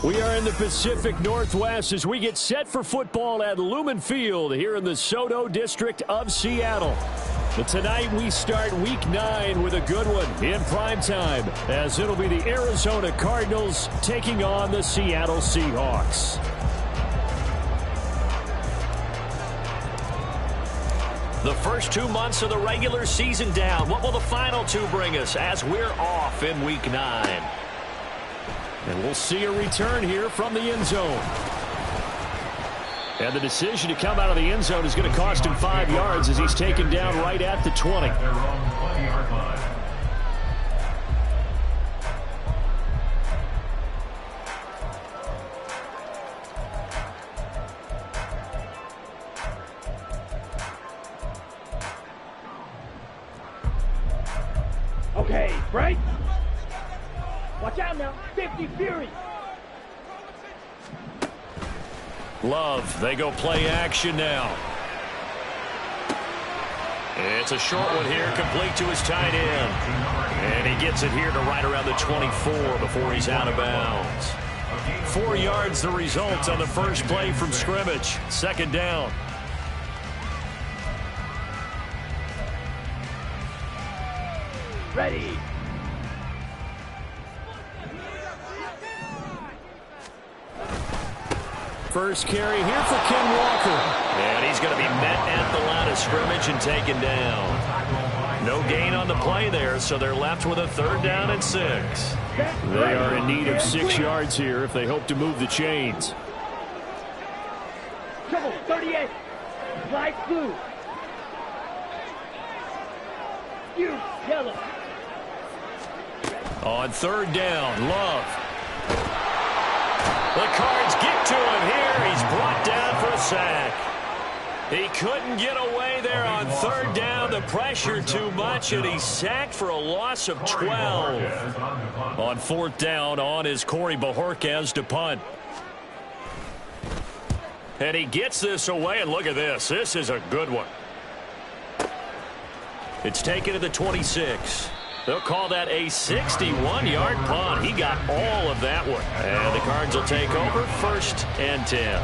We are in the Pacific Northwest as we get set for football at Lumen Field here in the Soto District of Seattle. But tonight we start Week 9 with a good one in primetime, as it'll be the Arizona Cardinals taking on the Seattle Seahawks. The first 2 months of the regular season down. What will the final 2 bring us as we're off in Week 9? And we'll see a return here from the end zone. And the decision to come out of the end zone is going to cost him 5 yards as he's taken down right at the 20. Okay, right? Watch out now. 50 Fury. Love, they go play action now. It's a short one here, complete to his tight end. And he gets it here to right around the 24 before he's out of bounds. 4 yards the result on the first play from scrimmage. Second down. Ready. First carry here for Ken Walker. And he's going to be met at the line of scrimmage and taken down. No gain on the play there, so they're left with a 3rd down and 6. They are in need of 6 yards here if they hope to move the chains. Trouble, 38. Light blue. You, yellow. On 3rd down, Love. The Cards get to him here. He's brought down for a sack. He couldn't get away there on 3rd down. The pressure too much, and he's sacked for a loss of 12. On 4th down, on is Corey Bajorquez to punt. And he gets this away, and look at this. This is a good one. It's taken to the 26. They'll call that a 61-yard punt. He got all of that one. And the Cards will take over 1st and 10.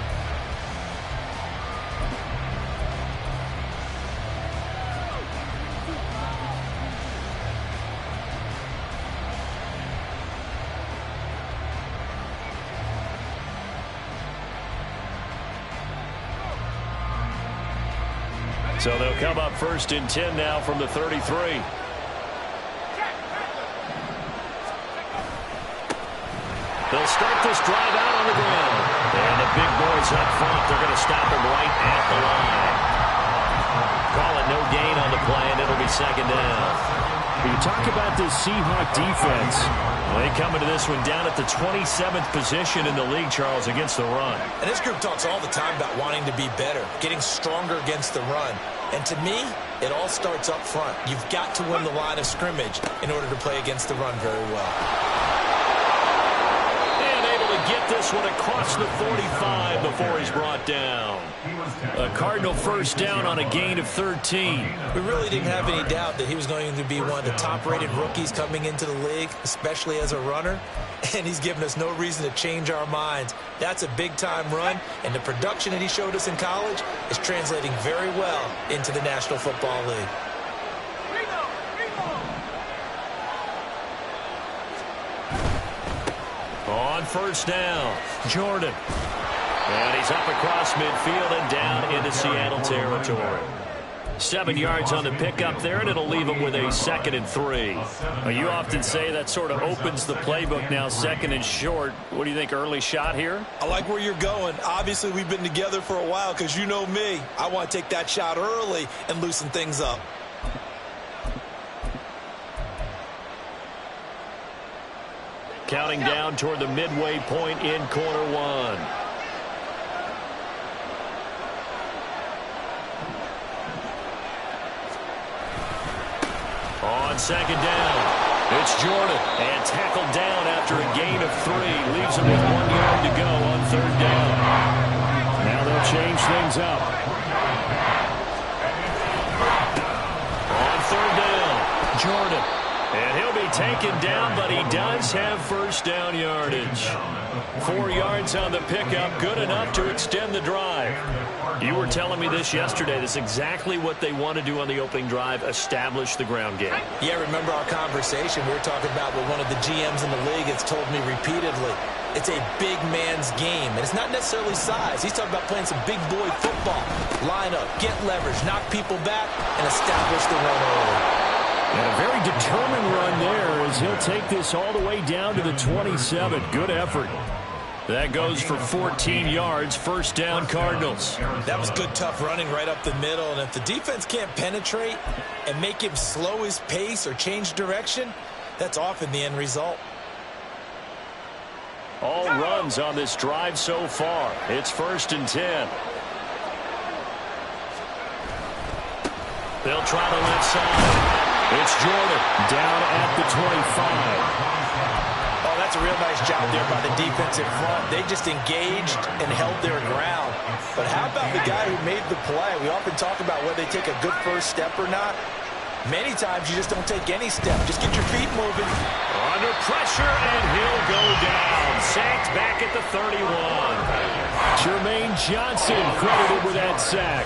So they'll come up 1st and 10 now from the 33. They'll start this drive out on the ground. And the big boys up front, they're going to stop him right at the line. Call it no gain on the play, and it'll be 2nd down. You talk about this Seahawk defense. They come into this one down at the 27th position in the league, Charles, against the run. And this group talks all the time about wanting to be better, getting stronger against the run. And to me, it all starts up front. You've got to win the line of scrimmage in order to play against the run very well. Get this one across the 45 before he's brought down. A Cardinal 1st down on a gain of 13. We really didn't have any doubt that he was going to be one of the top-rated rookies coming into the league, especially as a runner. And he's given us no reason to change our minds. That's a big-time run, and the production that he showed us in college is translating very well into the National Football League. On 1st down, Jordan. And he's up across midfield and down into Seattle territory. 7 yards on the pickup there, and it'll leave him with a 2nd and 3. Now, you often say that sort of opens the playbook now, 2nd and short. What do you think, early shot here? I like where you're going. Obviously, we've been together for a while because you know me. I want to take that shot early and loosen things up. Counting down toward the midway point in quarter 1. On 2nd down, it's Jordan. And tackled down after a gain of 3. Leaves him with 1 yard to go on 3rd down. Now they'll change things up. On 3rd down, Jordan. And he'll be taken down, but he does have first down yardage. 4 yards on the pickup, good enough to extend the drive. You were telling me this yesterday. This is exactly what they want to do on the opening drive, establish the ground game. Yeah, remember our conversation? We were talking about what one of the GMs in the league has told me repeatedly. It's a big man's game, and it's not necessarily size. He's talking about playing some big boy football. Line up, get leverage, knock people back, and establish the run early. And a very determined run there as he'll take this all the way down to the 27. Good effort. That goes for 14 yards, first down Cardinals. That was good, tough running right up the middle. And if the defense can't penetrate and make him slow his pace or change direction, that's often the end result. All runs on this drive so far. It's 1st and 10. They'll try the left side. It's Jordan down at the 25. Oh, that's a real nice job there by the defensive front. They just engaged and held their ground. But how about the guy who made the play? We often talk about whether they take a good first step or not. Many times you just don't take any step. Just get your feet moving. Under pressure, and he'll go down. Sacked back at the 31. Jermaine Johnson credited with that sack.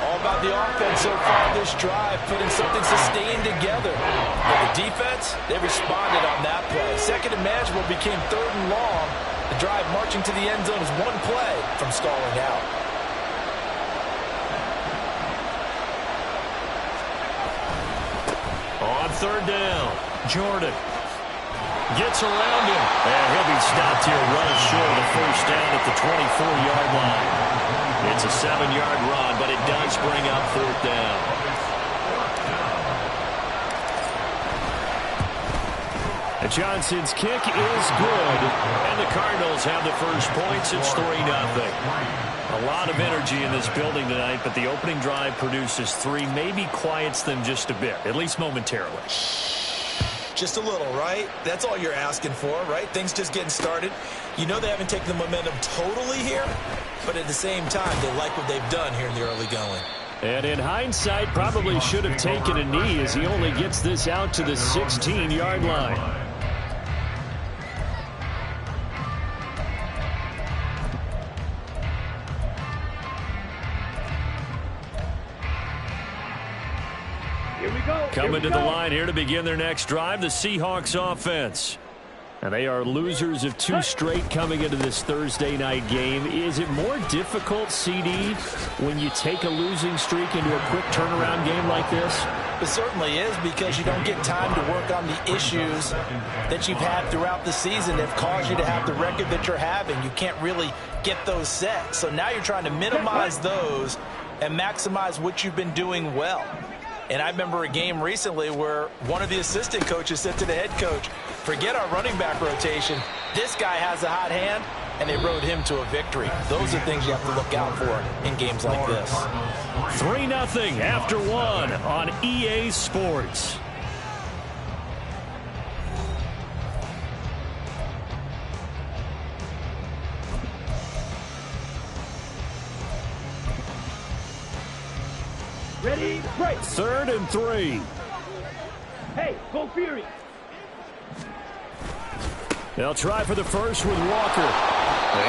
All about the offense so far this drive, putting something sustained together. But the defense, they responded on that play. Second and manageable became 3rd and long. The drive marching to the end zone is one play from stalling out. On 3rd down, Jordan gets around him, and he'll be stopped here well short of the first down at the 24-yard line. It's a 7-yard run, but it does bring up 4th down. And Johnson's kick is good, and the Cardinals have the first points. It's 3-0. A lot of energy in this building tonight, but the opening drive produces 3, maybe quiets them just a bit, at least momentarily. Just a little, right? That's all you're asking for, right? Things just getting started. You know they haven't taken the momentum totally here, but at the same time, they like what they've done here in the early going. And in hindsight, probably should have taken a knee as he only gets this out to the 16-yard line. Here we go. Coming to the line here to begin their next drive, the Seahawks offense. And they are losers of 2 straight coming into this Thursday night game. Is it more difficult, CD, when you take a losing streak into a quick turnaround game like this? It certainly is, because you don't get time to work on the issues that you've had throughout the season that have caused you to have the record that you're having. You can't really get those set. So now you're trying to minimize those and maximize what you've been doing well. And I remember a game recently where one of the assistant coaches said to the head coach, forget our running back rotation. This guy has a hot hand, and they rode him to a victory. Those are things you have to look out for in games like this. 3-0 after 1 on EA Sports. Ready, break. 3rd and 3. Hey, go Fury. They'll try for the first with Walker.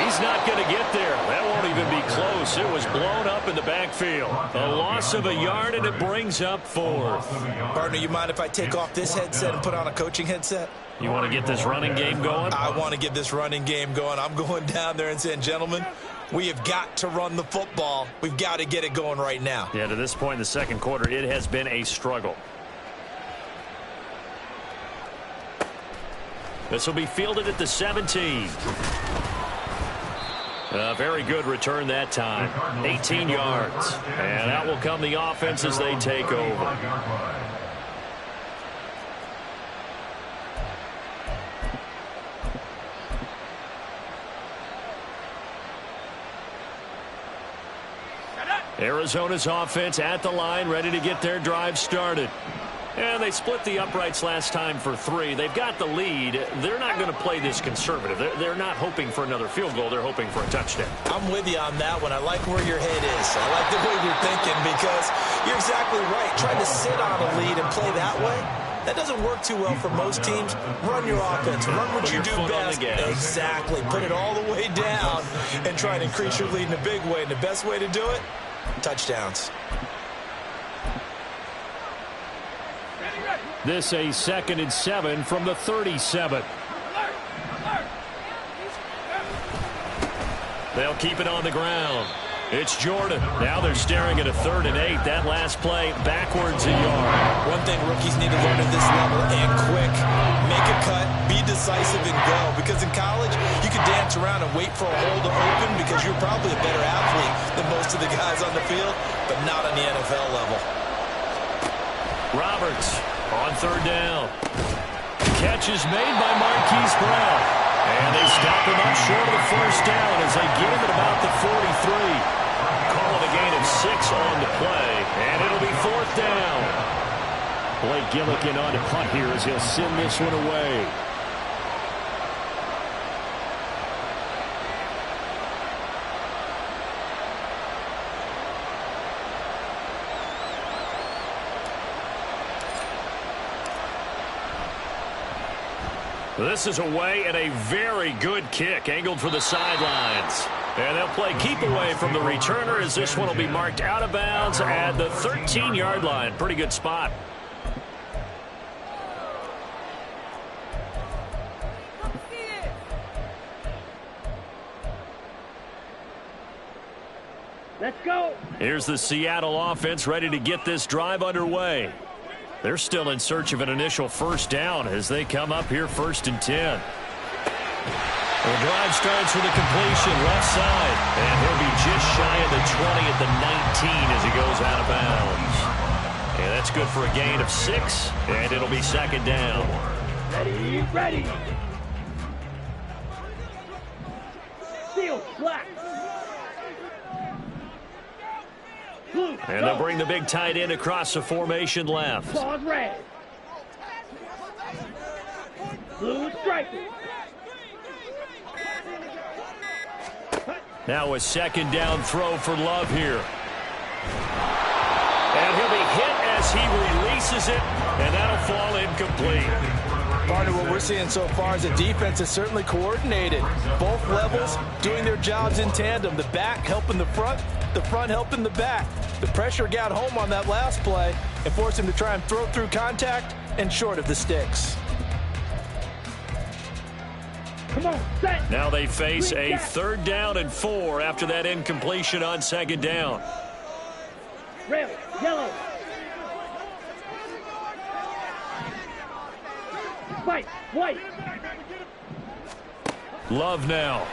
He's not going to get there. That won't even be close. It was blown up in the backfield. A loss of a yard, and it brings up 4th. Partner, you mind if I take off this headset and put on a coaching headset? You want to get this running game going? I want to get this running game going. I'm going down there and saying, gentlemen, we have got to run the football. We've got to get it going right now. Yeah, to this point in the second quarter, it has been a struggle. This will be fielded at the 17. A very good return that time. 18 yards. And out will come the offense as they take over. Arizona's offense at the line, ready to get their drive started. And they split the uprights last time for 3. They've got the lead. They're not going to play this conservative. They're not hoping for another field goal. They're hoping for a touchdown. I'm with you on that one. I like where your head is. I like the way you're thinking, because you're exactly right. Trying to sit on a lead and play that way, That doesn't work too well for most teams. Run your offense. Run what you do best. Exactly. Put it all the way down and try and increase your lead in a big way. And the best way to do it, touchdowns. This a 2nd and 7 from the 37. They'll keep it on the ground. It's Jordan. Now they're staring at a 3rd and 8. That last play backwards a yard. One thing rookies need to learn at this level, and quick, make a cut, be decisive, and go. Because in college, you can dance around and wait for a hole to open because you're probably a better athlete than most of the guys on the field, but not on the NFL level. Roberts on 3rd down. Catch is made by Marquise Brown. And they stop him up short of the 1st down as they get him at about the 43. Call it a gain of 6 on the play, and it'll be 4th down. Blake Gillikin on to punt here as he'll send this one away. This is away and a very good kick angled for the sidelines. And they'll play keep away from the returner as this one will be marked out of bounds at the 13-yard line. Pretty good spot. Let's go. Here's the Seattle offense ready to get this drive underway. They're still in search of an initial 1st down as they come up here 1st and 10. The drive starts with a completion left side. And he'll be just shy of the 20 at the 19 as he goes out of bounds. And that's good for a gain of 6. And it'll be 2nd down. Ready, ready. Seal, black. Blue, and they'll bring the big tight end across the formation left. Claws red. Blue striking. Now a 2nd down throw for Love here. And he'll be hit as he releases it, and that'll fall incomplete. Part of what we're seeing so far is the defense is certainly coordinated. Both levels doing their jobs in tandem. The back helping the front helping the back. The pressure got home on that last play and forced him to try and throw through contact and short of the sticks. Come on, set. Now they face a 3rd down and 4 after that incompletion on 2nd down. Red, yellow. White, white. Love now.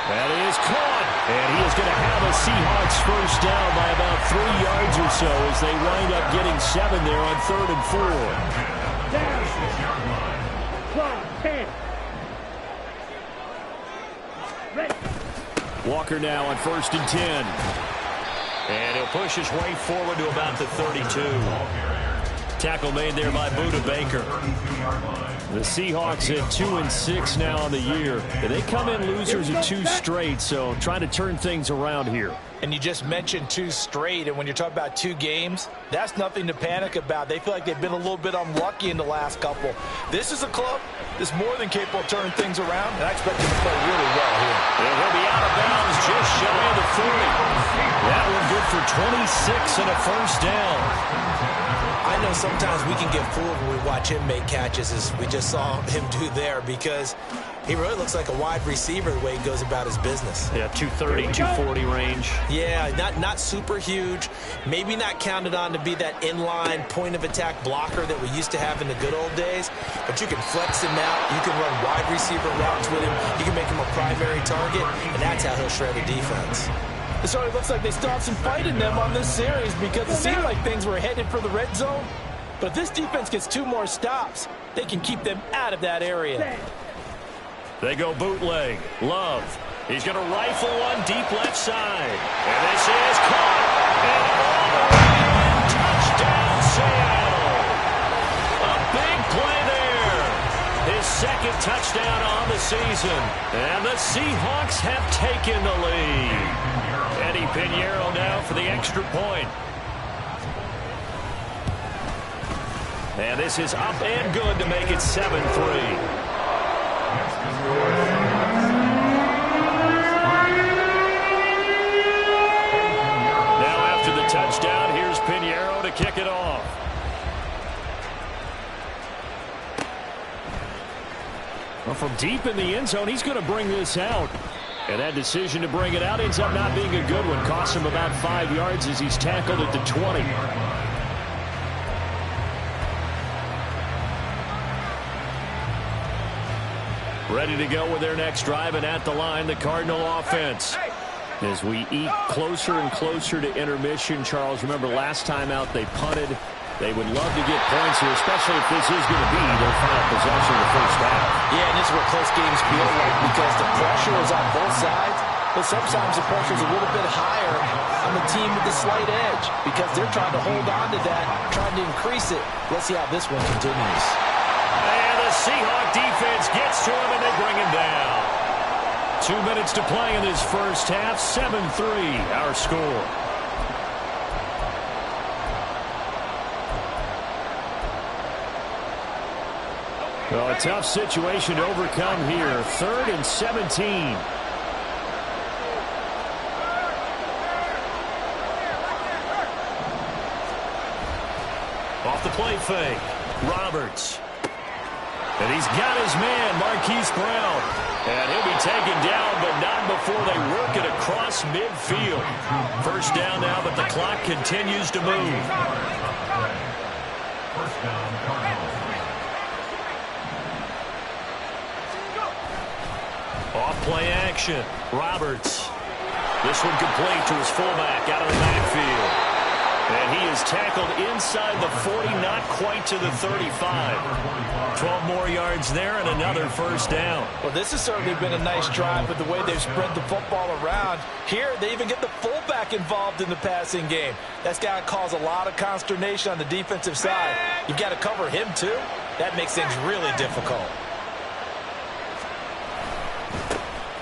That is caught. And he is going to have a Seahawks 1st down by about 3 yards or so as they wind up getting 7 there on 3rd and 4. Down. Claw, 10. Ready. Walker now on 1st and 10. And he'll push his way forward to about the 32. Tackle made there by Buda Baker. The Seahawks at 2-6 now on the year. They come in losers of 2 straight, so trying to turn things around here. And you just mentioned 2 straight, and when you're talking about 2 games, that's nothing to panic about. They feel like they've been a little bit unlucky in the last couple. This is a club that's more than capable of turning things around, and I expect them to play really well here. And he'll be out of bounds just shy of the 40. That one good for 26 and a 1st down. I know sometimes we can get fooled when we watch him make catches, as we just saw him do there, because he really looks like a wide receiver the way he goes about his business. Yeah, 230, 240 range. Yeah, not super huge, maybe not counted on to be that inline point-of-attack blocker that we used to have in the good old days, but you can flex him out, you can run wide receiver routes with him, you can make him a primary target, and that's how he'll shred a defense. It already looks like they still have some fight in them on this series because it seemed like things were headed for the red zone. But if this defense gets 2 more stops, they can keep them out of that area. They go bootleg. Love. He's going to rifle one deep left side. And this is caught. And all the way in. Touchdown, Seattle. A big play there. His 2nd touchdown on the season. And the Seahawks have taken the lead. Eddie Pinheiro now for the extra point. And this is up and good to make it 7-3. Touchdown. Here's Pinheiro to kick it off. Well, from deep in the end zone, he's going to bring this out. And that decision to bring it out ends up not being a good one. Costs him about 5 yards as he's tackled at the 20. Ready to go with their next drive, and at the line, the Cardinal offense. As we eat closer and closer to intermission, Charles, remember last time out they punted. They would love to get points here, especially if this is going to be their final possession of the first half. Yeah, and this is where close games feel like, because the pressure is on both sides, but sometimes the pressure is a little bit higher on the team with the slight edge because they're trying to hold on to that, trying to increase it. Let's see how this one continues. And the Seahawk defense gets to him, and they bring him down. 2 minutes to play in this first half. 7-3 our score. Well, a tough situation to overcome here. 3rd and 17. Off the play fake. Roberts. And he's got his man, Marquise Brown. And he'll be taken down, but not before they work it across midfield. First down now, but the clock continues to move. Off play action. Roberts. This one complete to his fullback out of the backfield. And he is tackled inside the 40, not quite to the 35. 12 more yards there and another first down. Well, this has certainly been a nice drive with the way they've spread the football around. Here, they even get the fullback involved in the passing game. That's got to cause a lot of consternation on the defensive side. You've got to cover him, too. That makes things really difficult.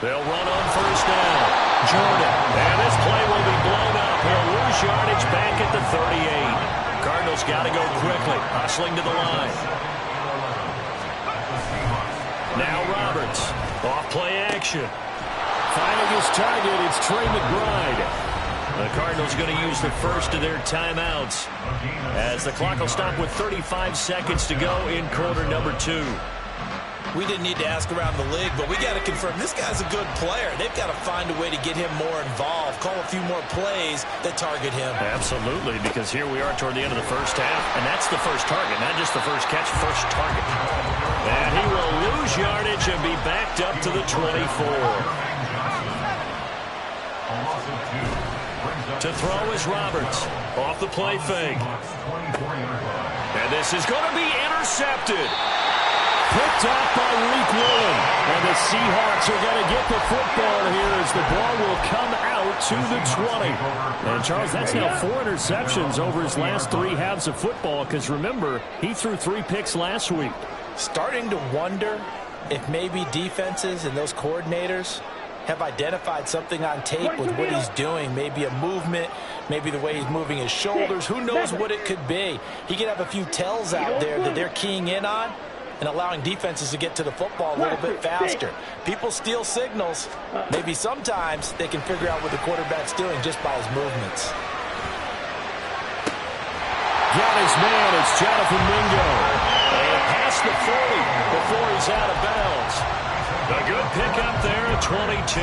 They'll run on first down. Jordan. And this play will be blown up. He'll lose yardage back at the 38. Cardinals got to go quickly, hustling to the line. Now Roberts. Off play action. Finding his target, it's Trey McBride. The Cardinals going to use the first of their timeouts as the clock will stop with 35 seconds to go in quarter number 2. We didn't need to ask around the league, but we got to confirm this guy's a good player. They've got to find a way to get him more involved, call a few more plays that target him. Absolutely, because here we are toward the end of the first half, and that's the first target, not just the first catch, first target. And he will lose yardage and be backed up to the 24. To throw is Roberts. Off the play fake. And this is going to be intercepted. Picked off by Reek Willen. And the Seahawks are going to get the football here as the ball will come out to the 20. And, Charles, that's now 4 interceptions over his last 3 halves of football because, remember, he threw 3 picks last week. Starting to wonder if maybe defenses and those coordinators have identified something on tape with what he's doing. Maybe a movement, maybe the way he's moving his shoulders. Who knows what it could be? He could have a few tells out there that they're keying in on and allowing defenses to get to the football a little bit faster. People steal signals. Maybe sometimes they can figure out what the quarterback's doing just by his movements. Got his man, it's Jonathan Mingo. And past the 40 before he's out of bounds. A good pickup there at 22.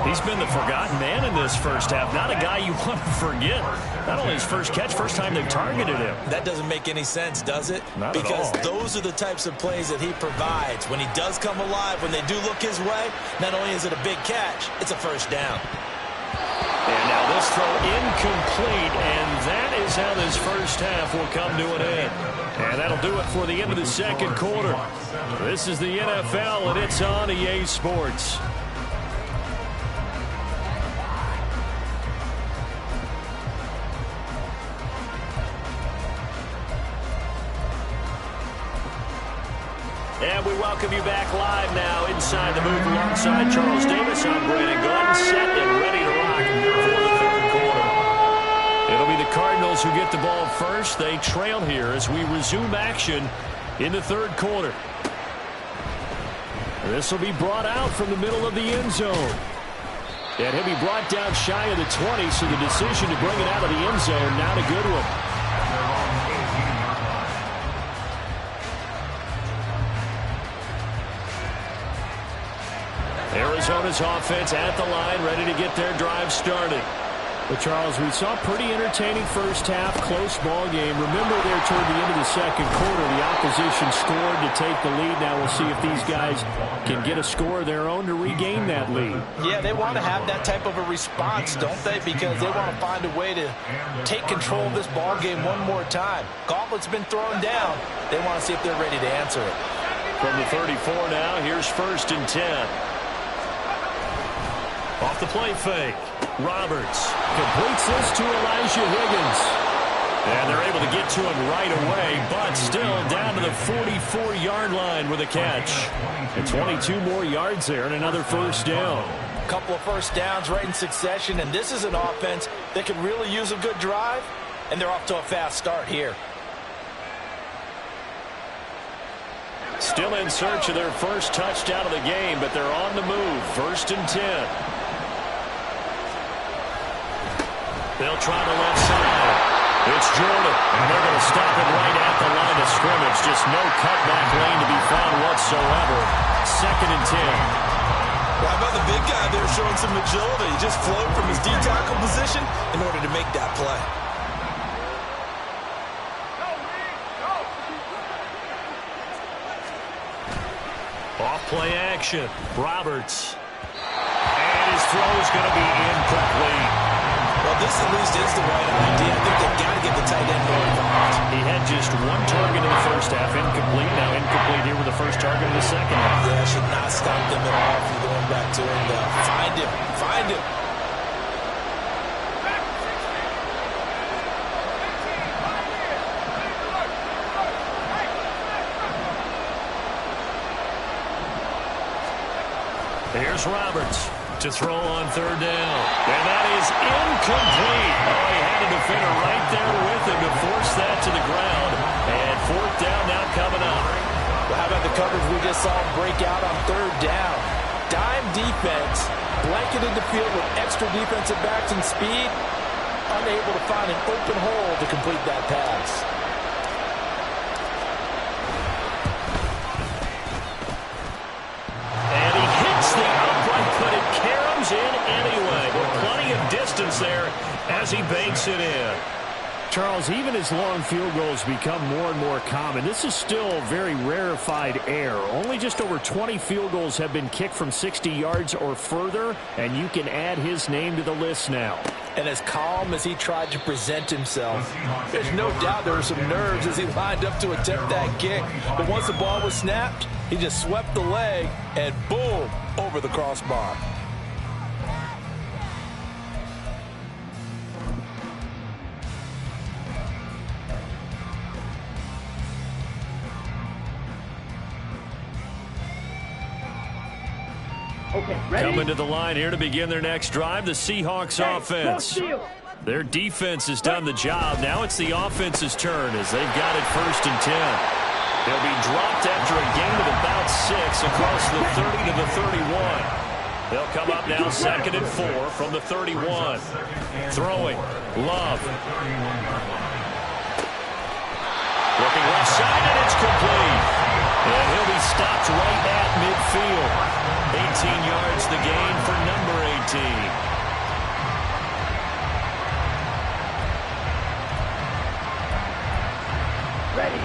He's been the forgotten man in this first half. Not a guy you want to forget. Not only his first catch, first time they've targeted him. That doesn't make any sense, does it? Not at all. Because those are the types of plays that he provides. When he does come alive, when they do look his way, not only is it a big catch, it's a first down. And now this throw incomplete, and that is how this first half will come to an end. And that'll do it for the end of the second quarter. This is the NFL, and it's on EA Sports. And we welcome you back live now inside the booth alongside Charles Davis. I'm Brandon Gordon, set and ready to rock for the third quarter. It'll be the Cardinals Cowboys who get the ball first. They trail here as we resume action in the third quarter. This will be brought out from the middle of the end zone. And he'll be brought down shy of the 20, so the decision to bring it out of the end zone, not a good one. Arizona's offense at the line, ready to get their drive started. Well, Charles, we saw a pretty entertaining first half, close ball game. Remember there toward the end of the second quarter, the opposition scored to take the lead. Now we'll see if these guys can get a score of their own to regain that lead. Yeah, they want to have that type of a response, don't they? Because they want to find a way to take control of this ball game one more time. Gauntlet's been thrown down. They want to see if they're ready to answer it. From the 34 now, here's 1st and 10. Off the play fake. Roberts completes this to Elijah Higgins. And they're able to get to him right away, but still down to the 44-yard line with a catch. And 22 more yards there and another first down. A couple of first downs right in succession, and this is an offense that can really use a good drive, and they're off to a fast start here. Still in search of their first touchdown of the game, but they're on the move. 1st and 10. They'll try the left side. It's Jordan, and they're going to stop it right at the line of scrimmage. Just no cutback lane to be found whatsoever. 2nd and 10. How about the big guy there showing some agility? He just flowed from his D-tackle position in order to make that play. Off play action. Roberts. And his throw is going to be incomplete. Well, this at least is the right idea. I think they've got to get the tight end more involved. He had just one target in the first half, incomplete. Now incomplete here with the first target in the second half. Yeah, should not stop them at all from going back to him. Find him. Find him. Here's Roberts to throw on 3rd down. And that is incomplete. Oh, he had a defender right there with him to force that to the ground. And 4th down now coming up. Well, how about the coverage we just saw break out on 3rd down? Dime defense, blanketed the field with extra defensive backs and speed, unable to find an open hole to complete that pass. But it caroms in anyway. With plenty of distance there as he banks it in. Charles, even as long field goals become more and more common, this is still very rarefied air. Only just over 20 field goals have been kicked from 60 yards or further, and you can add his name to the list now. And as calm as he tried to present himself, there's no doubt there were some nerves as he lined up to attempt that kick. But once the ball was snapped, he just swept the leg and boom, over the crossbar. Okay, ready? Coming to the line here to begin their next drive, the Seahawks offense. Their defense has done the job. Now it's the offense's turn as they've got it 1st and 10. They'll be dropped after a gain of about 6 across the 30 to the 31. They'll come up now 2nd and 4 from the 31. Throwing. Love. Looking left side, and it's complete. And he'll be stopped right at midfield. 18 yards the gain for number 18. Ready.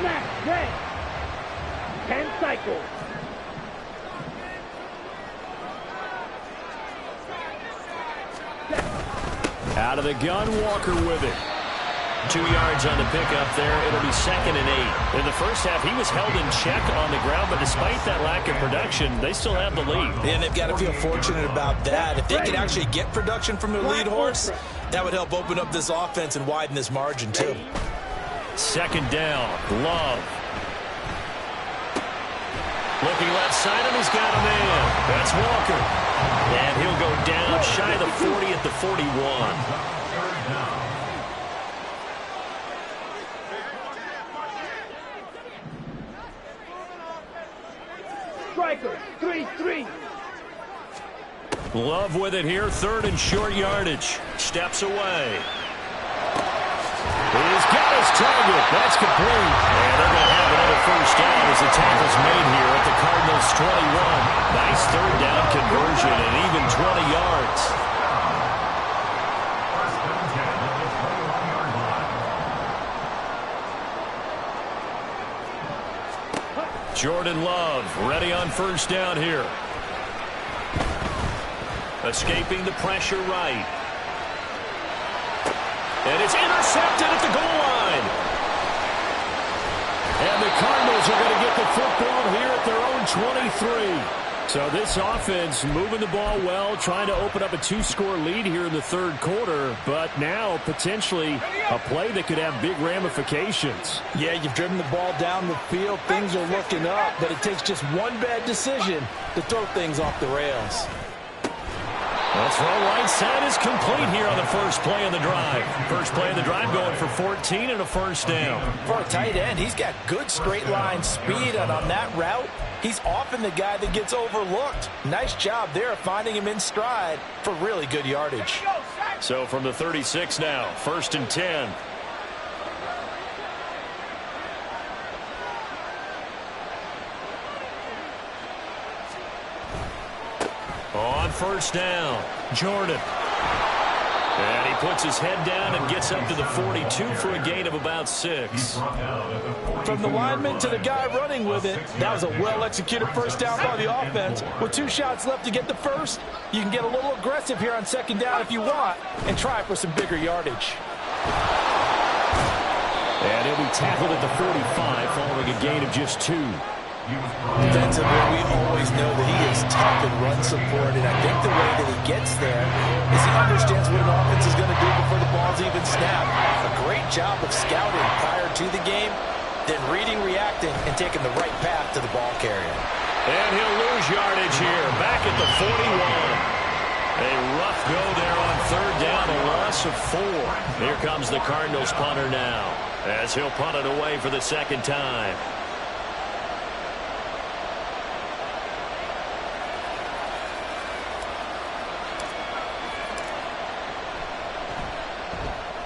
Snap. Red. 10 cycles. Out of the gun, Walker with it. 2 yards on the pickup there. It'll be 2nd and 8. In the first half, he was held in check on the ground, but despite that lack of production, they still have the lead. And they've got to feel fortunate about that. If they could actually get production from their lead horse, that would help open up this offense and widen this margin, too. 2nd down. Love. Looking left side, and he's got a man. That's Walker. And he'll go down shy of the 40 at the 41. strikers. 3-3. Love with it here, third and short yardage. Steps away. He's got his target. That's complete. And they're going to have another first down as the tackle's made here at the Cardinals' 21. Nice third down conversion and even 20 yards. Jordan Love ready on first down here. Escaping the pressure right. And it's intercepted at the goal line. And the Cardinals are going to get the football here at their own 23. So this offense moving the ball well, trying to open up a two-score lead here in the third quarter, but now potentially a play that could have big ramifications. Yeah, you've driven the ball down the field. Things are looking up, but it takes just one bad decision to throw things off the rails. Well, throw right side is complete here on the first play of the drive. First play of the drive going for 14 and a first down. For a tight end, he's got good straight line speed, and on that route, he's often the guy that gets overlooked. Nice job there of finding him in stride for really good yardage. So from the 36 now, first and 10. On first down, Jordan. And he puts his head down and gets up to the 42 for a gain of about 6. From the lineman to the guy running with it, that was a well-executed first down by the offense. With 2 shots left to get the first, you can get a little aggressive here on second down if you want and try for some bigger yardage. And he'll be tackled at the 45 following a gain of just 2. Defensively, we always know that he is tough in run support, and I think the way that he gets there is he understands what an offense is going to do before the ball's even snapped. A great job of scouting prior to the game, then reading, reacting, and taking the right path to the ball carrier. And he'll lose yardage here, back at the 41. A rough go there on third down, a loss of 4. Here comes the Cardinals punter now, as he'll punt it away for the second time.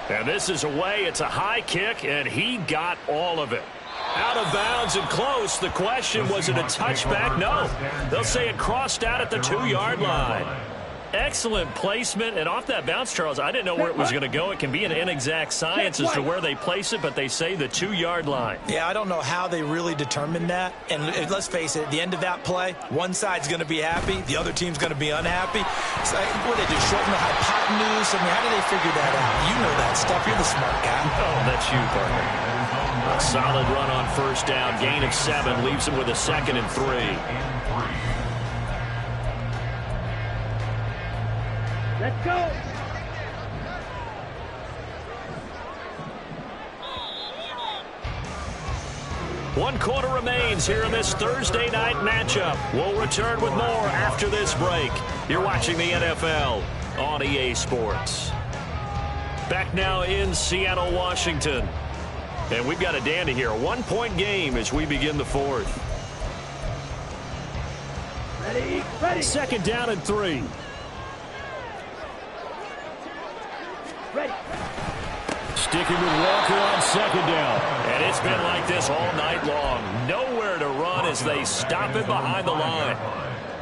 And this is away. It's a high kick, and he got all of it. Out of bounds and close. The question, was it a touchback? No. They'll say it crossed out at the 2-yard line. Excellent placement, and off that bounce, Charles, I didn't know where it was going to go. It can be an inexact science as to where they place it, but they say the 2-yard line. Yeah, I don't know how they really determined that. And let's face it, at the end of that play, one side's going to be happy, the other team's going to be unhappy. It's like, what did they do, shorten the hypotenuse? I mean, how do they figure that out? You know that stuff. You're the smart guy. Oh, that's you, partner. A solid run on first down, gain of 7, leaves him with a 2nd and 3. Let's go. One quarter remains here in this Thursday night matchup. We'll return with more after this break. You're watching the NFL on EA Sports. Back now in Seattle, Washington. And we've got a dandy here. A 1-point game as we begin the 4th. Ready. Second down and 3. Ready. Sticking with Walker on second down. And it's been like this all night long. Nowhere to run as they stop it behind the line.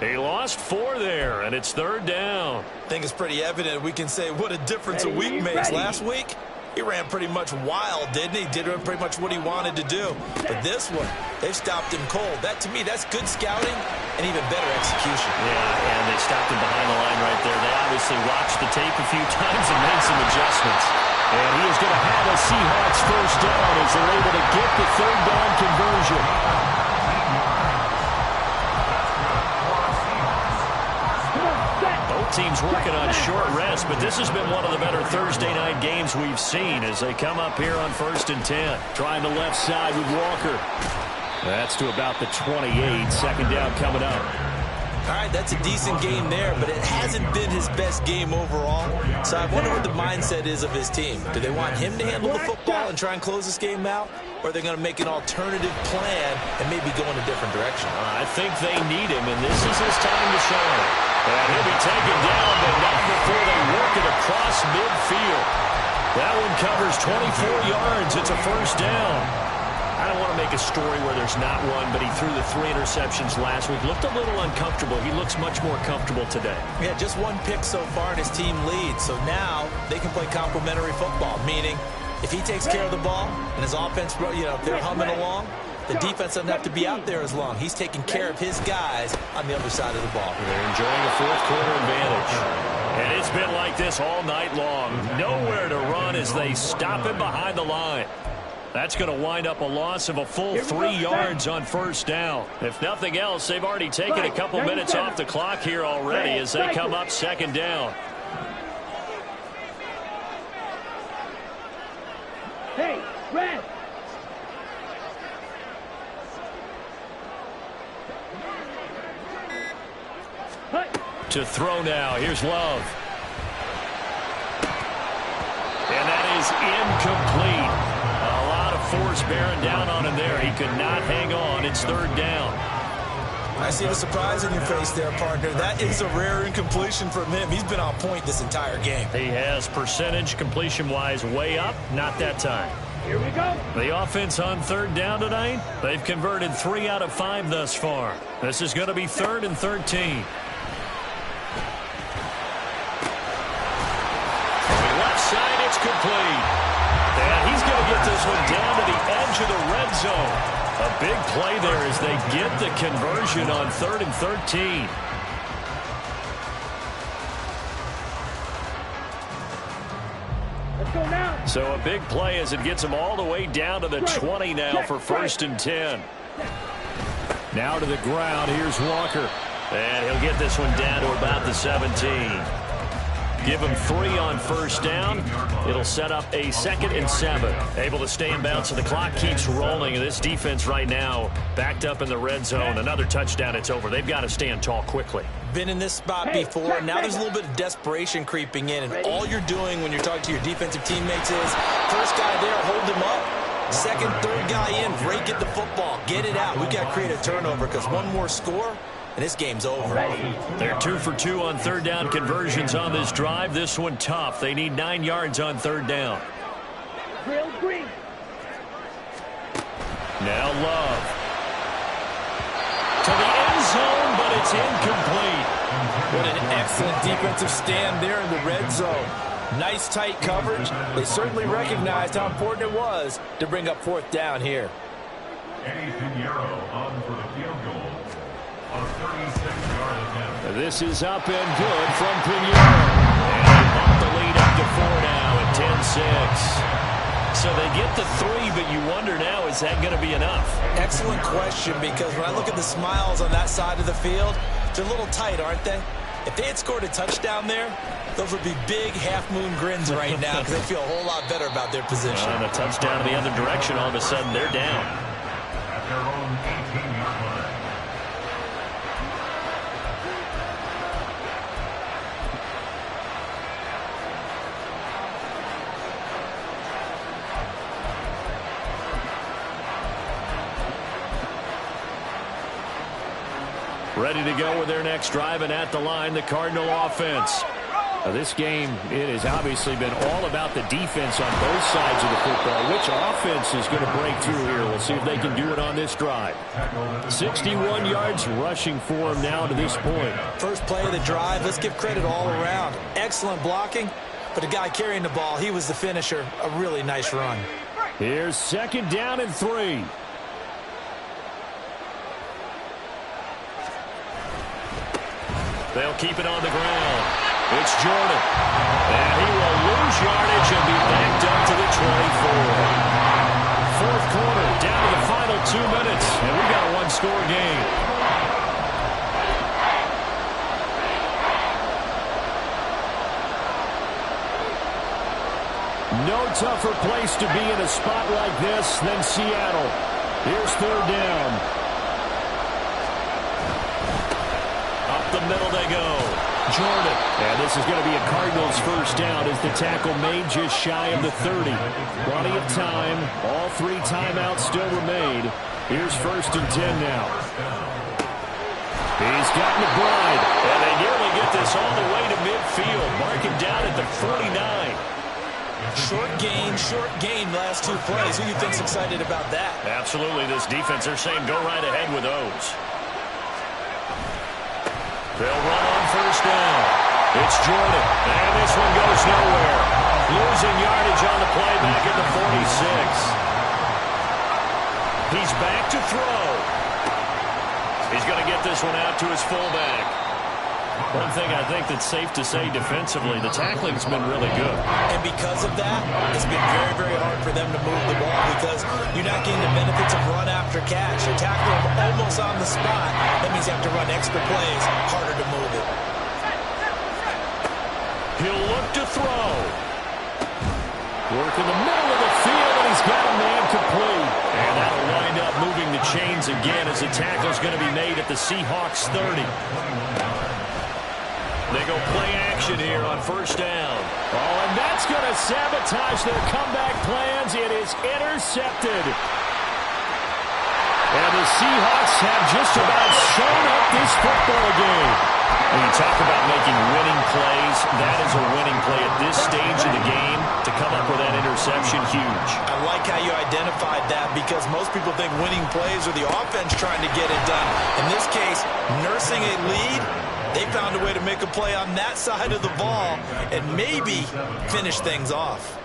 He lost 4 there, and it's third down. I think it's pretty evident. We can say what a difference a week makes. Last week, he ran pretty much wild, didn't he? Did pretty much what he wanted to do. But this one, they've stopped him cold. That, to me, that's good scouting and even better execution. Yeah, and they stopped him behind the line right there. They obviously watched the tape a few times and made some adjustments. And he is going to have a Seahawks first down as they're able to get the third down conversion. Both teams working on short rest, but this has been one of the better Thursday night games we've seen as they come up here on first and 10. Trying the left side with Walker. That's to about the 28. Second down coming up. All right, that's a decent game there, but it hasn't been his best game overall. So I wonder what the mindset is of his team. Do they want him to handle the football and try and close this game out? Or are they going to make an alternative plan and maybe go in a different direction? I think they need him, and this is his time to shine. And he'll be taken down, but not before they work it across midfield. That one covers 24 yards. It's a first down. I don't want to make a story where there's not one, but he threw the 3 interceptions last week. Looked a little uncomfortable. He looks much more comfortable today. Yeah, just 1 pick so far, and his team leads. So now they can play complementary football, meaning if he takes care of the ball and his offense, if they're humming along, the defense doesn't have to be out there as long. He's taking care of his guys on the other side of the ball. They're enjoying a fourth-quarter advantage. And it's been like this all night long. Nowhere to run as they stop him behind the line. That's going to wind up a loss of a full 3 yards on first down. If nothing else, they've already taken a couple minutes off the clock here already as they come up second down. Hey, red. To throw now. Here's Love. And that is incomplete. A lot of force bearing down on him there. He could not hang on. It's third down. I see the surprise in your face there, partner. That is a rare incompletion from him. He's been on point this entire game. He has percentage completion-wise way up. Not that time. Here we go. The offense on third down tonight, they've converted 3 out of 5 thus far. This is going to be 3rd and 13. Side, it's complete. And he's going to get this one down to the edge of the red zone. A big play there as they get the conversion on 3rd and 13. Let's go now. So a big play as it gets them all the way down to the 20 now for 1st and 10. Now to the ground. Here's Walker. And he'll get this one down to about the 17. Give him 3 on first down. It'll set up a 2nd and 7. Able to stay in bounds, so the clock keeps rolling. And this defense right now backed up in the red zone. Another touchdown, it's over. They've got to stand tall quickly. Been in this spot before, and now there's a little bit of desperation creeping in. And all you're doing when you're talking to your defensive teammates is, first guy there, hold him up. Second, third guy in, break it the football. Get it out. We've got to create a turnover because one more score, and this game's over. They're 2 for 2 on third down conversions on this drive. This one tough. They need 9 yards on third down. Real green. Now Love. To the end zone, but it's incomplete. What an excellent defensive stand there in the red zone. Nice tight coverage. They certainly recognized how important it was to bring up 4th down here. Eddie Pinheiro on for the field goal. A 36-yard attempt. This is up and good from Pinheiro. And they bump the lead up to 4 now at 10-6. So they get the 3, but you wonder now, is that going to be enough? Excellent question, because when I look at the smiles on that side of the field, they're a little tight, aren't they? If they had scored a touchdown there, those would be big half-moon grins right now because they feel a whole lot better about their position. And a touchdown in the other direction, all of a sudden they're down. At their own 18-yard line. Ready to go with their next drive, and at the line, the Cardinal offense. This game, it has obviously been all about the defense on both sides of the football. Which offense is going to break through here? We'll see if they can do it on this drive. 61 yards rushing for him now to this point. First play of the drive, let's give credit all around. Excellent blocking, but the guy carrying the ball, he was the finisher. A really nice run. Here's 2nd down and 3. They'll keep it on the ground. It's Jordan. And he will lose yardage and be backed up to the 24. 4th quarter, down to the final 2 minutes. And we've got a one-score game. No tougher place to be in a spot like this than Seattle. Here's 3rd down. A the middle they go. Jordan. And this is going to be a Cardinals first down as the tackle made just shy of the 30. Plenty of time. All 3 timeouts still remain. Here's 1st and 10 now. He's got McBride. And they nearly get this all the way to midfield. Mark him down at the 49. Short gain last 2 plays. Who do you think's excited about that? Absolutely. This defense, they're saying go right ahead with those. They'll run on first down. It's Jordan. And this one goes nowhere. Losing yardage on the play back at the 46. He's back to throw. He's going to get this one out to his fullback. One thing I think that's safe to say defensively, the tackling's been really good. And because of that, it's been very, very hard for them to move the ball because you're not getting the benefits of run after catch. You tackle them almost on the spot. That means you have to run extra plays, harder to move it. He'll look to throw. Work in the middle of the field, and he's got a man complete. And that'll wind up moving the chains again as the tackle's going to be made at the Seahawks 30. They go play action here on first down. Oh, and that's going to sabotage their comeback plans. It is intercepted. And the Seahawks have just about shown up this football game. When you talk about making winning plays, that is a winning play at this stage of the game. To come up with that interception, huge. I like how you identified that because most people think winning plays are the offense trying to get it done. In this case, nursing a lead, they found a way to make a play on that side of the ball and maybe finish things off.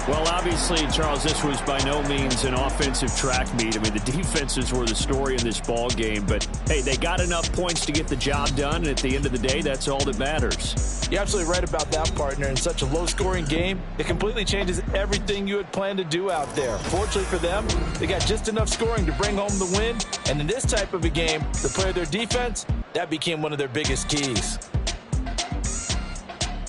Well, obviously, Charles, this was by no means an offensive track meet. I mean, the defenses were the story in this ball game. But, hey, they got enough points to get the job done. And at the end of the day, that's all that matters. You're absolutely right about that, partner. In such a low-scoring game, it completely changes everything you had planned to do out there. Fortunately for them, they got just enough scoring to bring home the win. And in this type of a game, to play their defense, that became one of their biggest keys.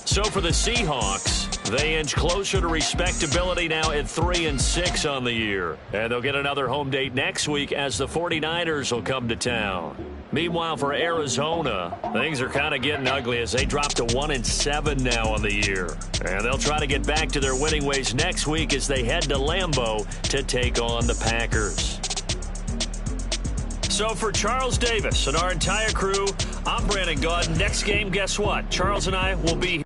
So for the Seahawks, they inch closer to respectability now at 3-6 on the year. And they'll get another home date next week as the 49ers will come to town. Meanwhile, for Arizona, things are kind of getting ugly as they drop to 1-7 now on the year. And they'll try to get back to their winning ways next week as they head to Lambeau to take on the Packers. So for Charles Davis and our entire crew, I'm Brandon Gaudin. Next game, guess what? Charles and I will be here.